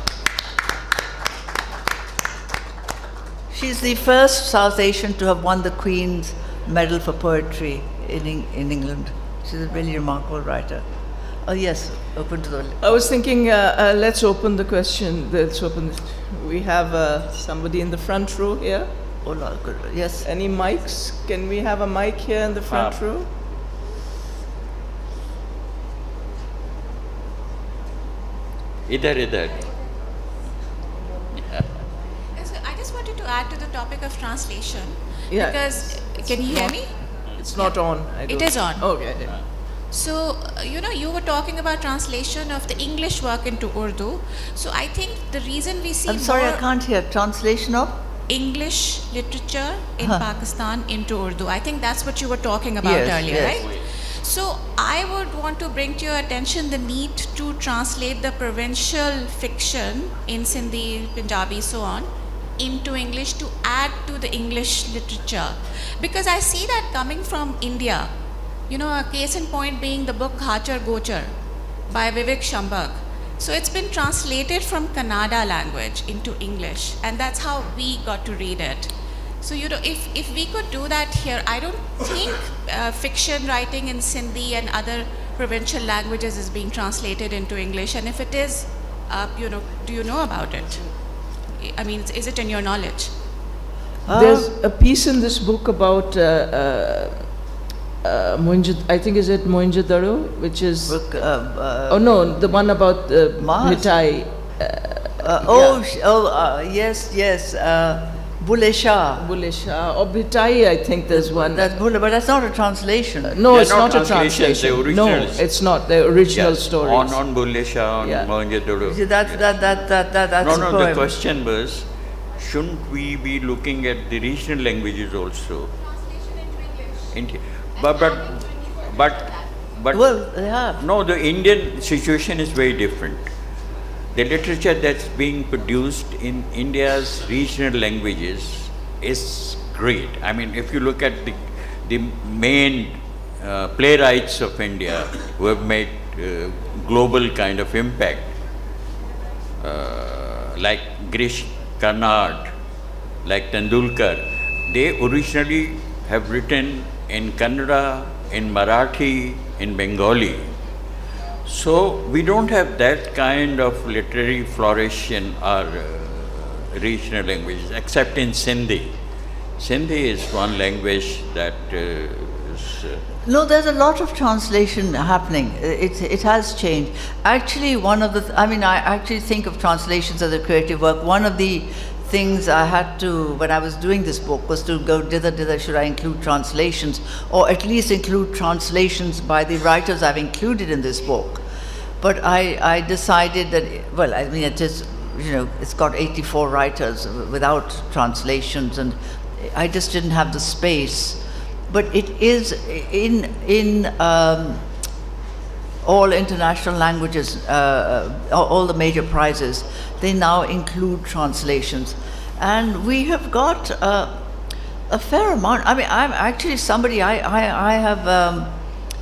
She's the first South Asian to have won the Queen's Medal for Poetry in England. She's a really remarkable writer. Oh yes, open to the... I was thinking, let's open the question. Let's open. We have somebody in the front row here. Oh, no, good. Yes. Any mics? Can we have a mic here in the front row? Idhar. So I just wanted to add to the topic of translation. Yeah. Because, can you hear me? It's not on. It is on. Okay. Yeah. So, you were talking about translation of the English work into Urdu. So I think the reason we see I'm sorry, more I can't hear. Translation of? English literature in Pakistan into Urdu. I think that's what you were talking about Yes, earlier, yes. right? So I would want to bring to your attention the need to translate the provincial fiction in Sindhi, Punjabi, so on, into English to add to the English literature. Because I see that coming from India. A case in point being the book Khachar Gochar by Vivek Shambhag. So it's been translated from Kannada language into English, and that's how we got to read it. So, you know, if we could do that here, I don't think fiction writing in Sindhi and other provincial languages is being translated into English. And if it is, you know, do you know about it? I mean, is it in your knowledge? There's a piece in this book about I think is it Mohenjo-daro, which is oh no, the one about Mars. Mithai. Yes, Bulle Shah. Bulle Shah or Mithai, I think there's one. That's Bulle, but that's not a translation. No, They're it's not not a translations, they're translation. No, originals. it's not. The original Yes, stories. on Bulle Shah, on Yeah. Mohenjo-daro. See, that's No, a the poem. question was, shouldn't we be looking at the regional languages also? Translation but Well, they have. no, the Indian situation is very different. The literature that's being produced in India's regional languages is great. I mean, if you look at the main playwrights of India who have made global kind of impact, like Girish Karnad, like Tendulkar, they originally have written in Kannada, in Marathi, in Bengali. So we don't have that kind of literary flourish in our regional languages, except in Sindhi. Sindhi is one language that is... No, there's a lot of translation happening. It has changed. Actually, I actually think of translations as a creative work. One of the things I had to, when I was doing this book, was to go, should I include translations, or at least include translations by the writers I've included in this book. But I decided that, well, I mean, it is, you know, it's got 84 writers without translations, and I just didn't have the space. But it is in all international languages, all the major prizes, they now include translations. And we have got a fair amount. I mean, I'm actually somebody, I have,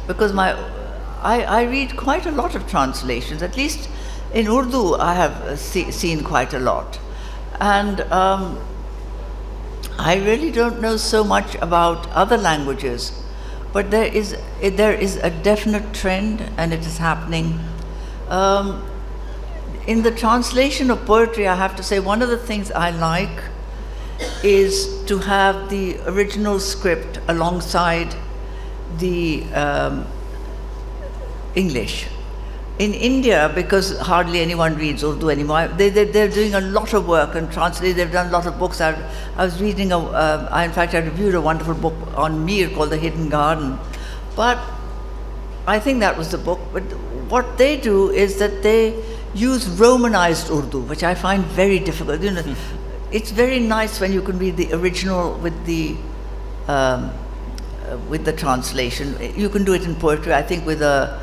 because I read quite a lot of translations, at least in Urdu I have seen quite a lot. And I really don't know so much about other languages, but there is a definite trend, and it is happening. In the translation of poetry, I have to say, one of the things I like is to have the original script alongside the English. In India, because hardly anyone reads Urdu anymore, they're doing a lot of work and translate. They've done a lot of books. I was reading, in fact, I reviewed a wonderful book on Mir called The Hidden Garden. But I think that was the book. But what they do is that they use Romanized Urdu, which I find very difficult. You know, it's very nice when you can read the original with the translation. You can do it in poetry. I think with a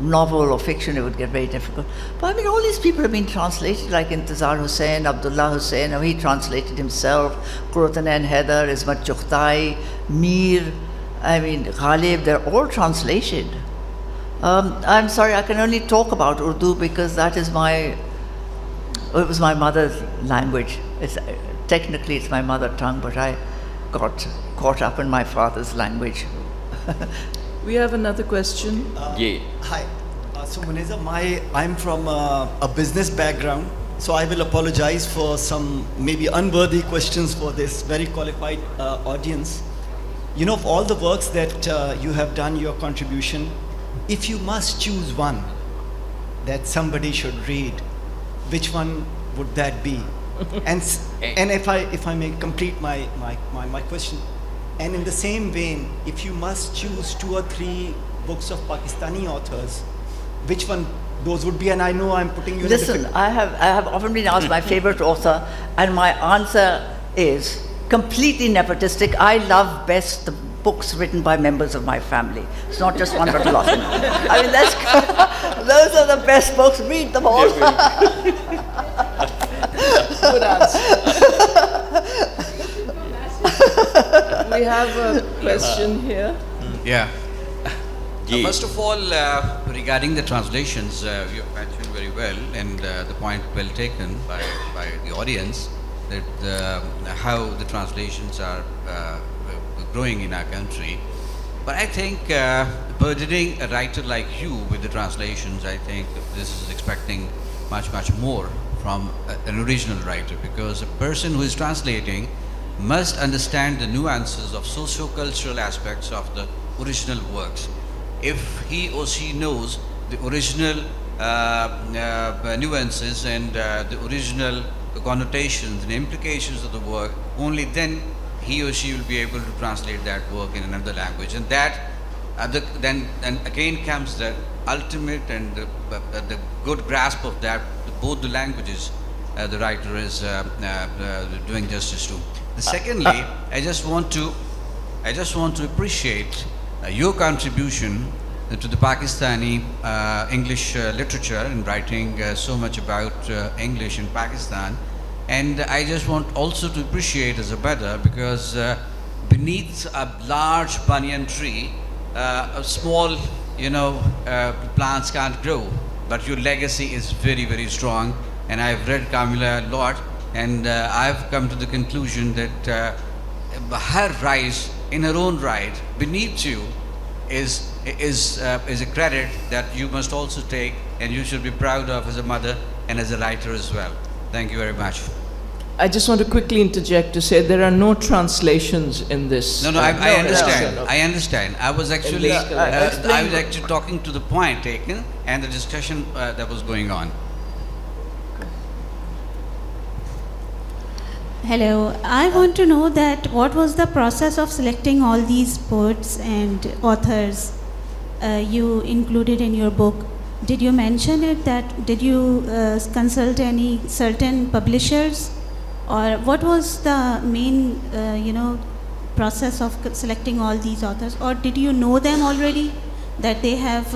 novel or fiction, it would get very difficult. But I mean, all these people have been translated, like Intizar Hussain, Abdullah Hussain, he translated himself, Qurratu'l-Ain Haidar, Ismat Chughtai, Mir, I mean, Ghalib, they're all translated. I'm sorry, I can only talk about Urdu because that is it was my mother's language. Technically it's my mother tongue, but I got caught up in my father's language. We have another question. Yeah. Hi. So Muneza, I'm from a business background, so I will apologize for some maybe unworthy questions for this very qualified audience. You know, of all the works that you have done, your contribution, if you must choose one that somebody should read, which one would that be? And if I may complete my question, and in the same vein, if you must choose 2 or 3 books of Pakistani authors, which one those would be? And I know I'm putting you in a Listen, I have often been asked my favorite author, and my answer is completely nepotistic. I love best the books written by members of my family. It's not just one, but a lot. I mean, those are the best books. Read them all. Good answer. We have a question here. Yeah. Yeah. First of all, regarding the translations, you mentioned very well, and the point well taken by the audience. that how the translations are growing in our country. But I think burdening a writer like you with the translations, I think this is expecting much more from an original writer, because a person who is translating must understand the nuances of socio-cultural aspects of the original works. If he or she knows the original nuances and the original connotations and implications of the work, only then he or she will be able to translate that work in another language. And that then again comes the ultimate and the good grasp of that, both the languages the writer is doing justice to. Secondly, I just want to appreciate your contribution to the Pakistani English literature in writing so much about English in Pakistan. And I just want also to appreciate as a brother, because beneath a large banyan tree, a small, plants can't grow. But your legacy is very strong. And I've read Kamila a lot, and I've come to the conclusion that her rise in her own right beneath you is a credit that you must also take, and you should be proud of as a mother and as a writer as well. Thank you very much. I just want to quickly interject to say there are no translations in this. No, I understand. No. I understand. I was actually talking to the point taken and the discussion that was going on. Hello, I want to know that what was the process of selecting all these poets and authors you included in your book? Did you mention it that, did you consult any certain publishers, or what was the main, process of selecting all these authors, or did you know them already, that they have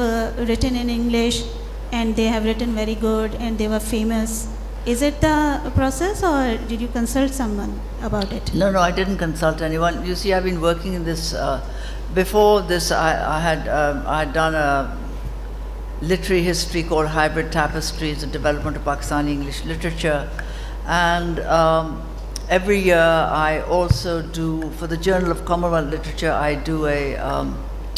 written in English and they have written very good and they were famous? Is it the process, or did you consult someone about it? No, I didn't consult anyone. You see, I've been working in this. Before this, I had done a literary history called Hybrid Tapestries, the development of Pakistani English literature. And every year I also do, for the Journal of Commonwealth Literature, I do a,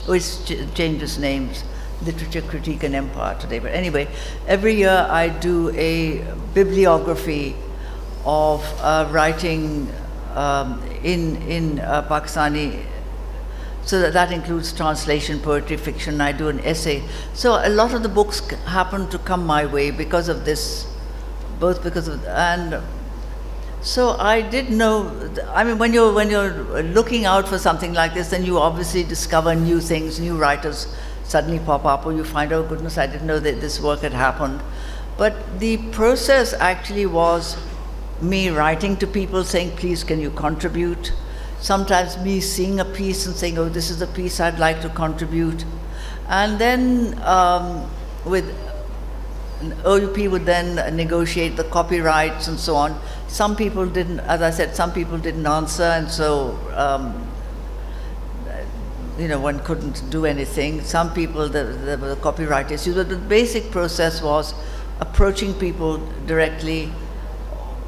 it changes names, Literature, Critique and Empire today. But anyway, every year I do a bibliography of writing in Pakistani, so that includes translation, poetry, fiction. I do an essay. So a lot of the books happen to come my way because of this, both because of, and so I did know, I mean, when you're looking out for something like this, then you obviously discover new things, new writers suddenly pop up, or you find, oh goodness, I didn't know that this work had happened. But the process actually was me writing to people saying, please, can you contribute? Sometimes me seeing a piece and saying, oh, this is a piece I'd like to contribute. And then with OUP would then negotiate the copyrights and so on. Some people didn't, as I said, some people didn't answer, and so one couldn't do anything. Some people, there were copyright issues, but the basic process was approaching people directly,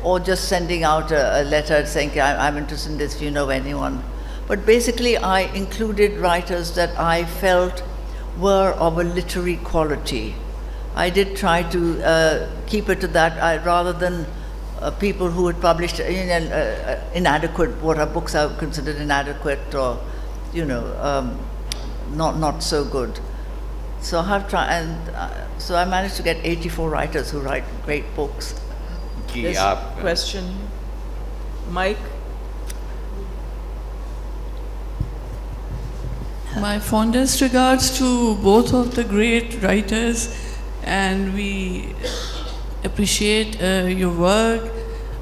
or just sending out a letter saying, I'm interested in this, if you know anyone. But basically, I included writers that I felt were of a literary quality. I did try to keep it to that, rather than people who had published inadequate, what are books are considered inadequate, or not so good. So I have tried, and so I managed to get 84 writers who write great books. Yes, question, Mike. My fondest regards to both of the great writers, and we appreciate your work.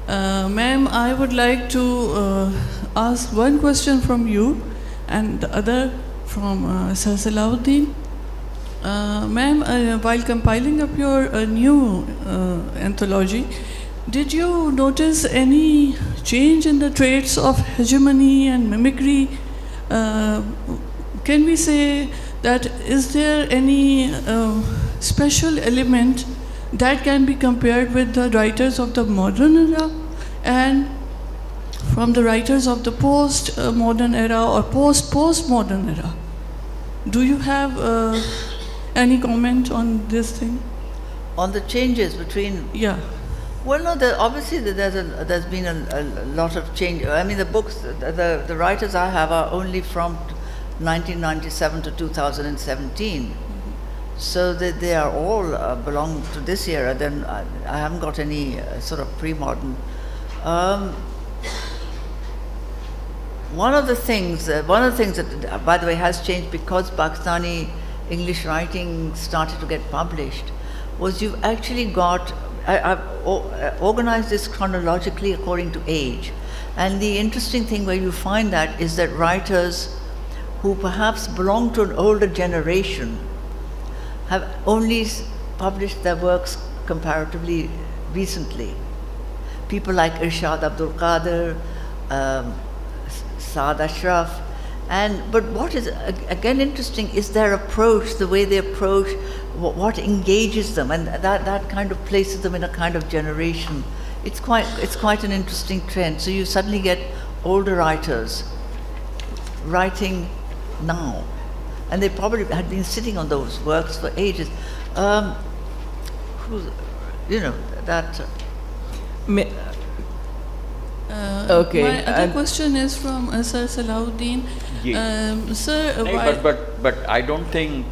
Ma'am, I would like to ask one question from you and the other from Sir Salahuddin. Ma'am, while compiling up your new anthology, did you notice any change in the traits of hegemony and mimicry? Can we say that is there any special element that can be compared with the writers of the modern era? and from the writers of the post-modern era or post-postmodern era. Do you have any comment on this thing? On the changes between... Yeah. Well, no, obviously there's been a lot of change. I mean, the books, the writers I have are only from 1997 to 2017. So they are all belong to this era. Then I haven't got any sort of pre-modern. One of the things that, by the way, has changed because Pakistani English writing started to get published, was you've actually got, I've organized this chronologically according to age. And the interesting thing where you find that is that writers who perhaps belong to an older generation have only published their works comparatively recently. People like Irshad Abdul Qadir, Saad Ashraf, but what is again interesting is their approach, the way they approach, what engages them, and that kind of places them in a kind of generation. It's quite an interesting trend. So you suddenly get older writers writing now, and they probably had been sitting on those works for ages. Okay. My other question is from Sir Salahuddin. Sir, but I don't think...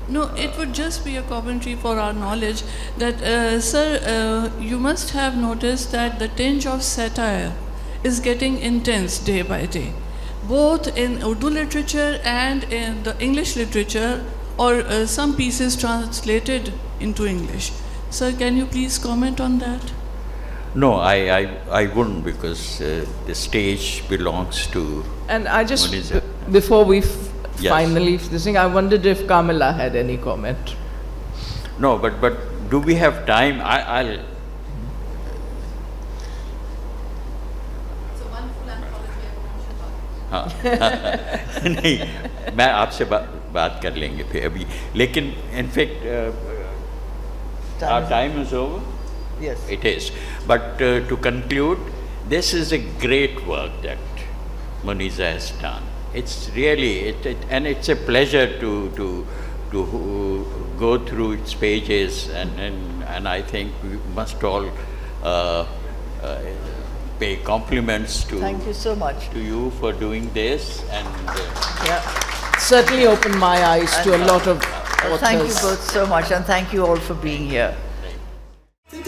no, it would just be a commentary for our knowledge that, sir, you must have noticed that the tinge of satire is getting intense day by day, both in Urdu literature and in the English literature, or some pieces translated into English. Sir, can you please comment on that? No, I wouldn't, because the stage belongs to... And I just, Muniza. before we Yes. finally this thing, I wondered if Kamala had any comment. No, but do we have time? I'll... हाँ नहीं, मैं आपसे बात कर लेंगे फिर अभी, लेकिन in fact our time is over. Yes. It is. But to conclude, this is a great work that Muniza has done. It's really, and it's a pleasure to go through its pages, and I think we must all pay compliments to... Thank you so much. To you for doing this, and... Yeah. Certainly opened my eyes to a lot of authors. Thank you both so much, and thank you all for being here. Din